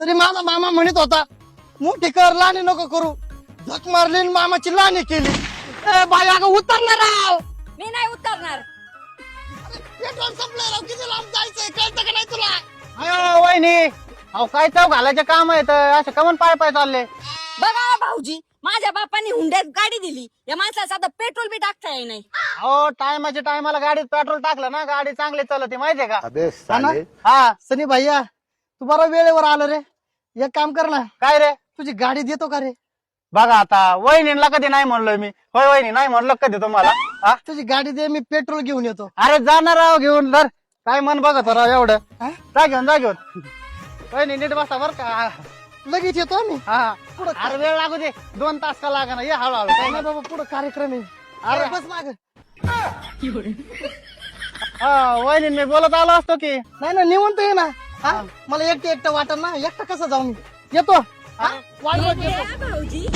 तरी माझा मामा म्हणत होता मोठी कर लहानी नको करू. झक मारली आणि मामाची लहानी केली. ए बाई अगं उतरणार राव. मी नाही उतरणार. पेट्रोल संपलं राव. किती लांब जायचंय कळतं का नाही तुला? अयो वहिनी, अहो काय चव घालायचे काम आहे तर असं कमन पाय पाय चालले. बघा भाऊजी, माझ्या बापाने हुंड्यात गाडी दिली, या माणसाला साधं पेट्रोल बी टाकता येई नाही. अहो टायमाच्या टायमाला गाडीत पेट्रोल टाकलं ना गाडी चांगली चालते माहितीये का. हा ना? हा सनी भैया तू बरा वेळेवर आलं रे. एक काम कर ना, काय रे तुझी गाडी देतो का रे? बघा आता वहिनीला कधी नाही म्हणलोय मी. होय वहिनी नाही म्हणलं कधी तुम्हाला. हा? तुझी गाडी दे, मी पेट्रोल घेऊन येतो. अरे जाणार राव घेऊन धर. काय मन बघत राव एवढं. हा? जा घेऊन जा घेऊन. वहिनी नीट बसा बर का. लगेच येतो आम्ही. हा पुढं अरे वेळ लागू दे 2 तास का लागा ना ये हळूहळू काय काय नाही नाही. बाबा, पुढं कार्यक्रम आहे. अरे. अरे बस माग. हा वहिनी मी बोलत आलो असतो की. नाही ना निवंत ये ना. हा? मला एकटं एकटं वाटत ना, एकटं कसं जाऊ मी. येतो. हा? वाट बघ, येतो. भाऊजी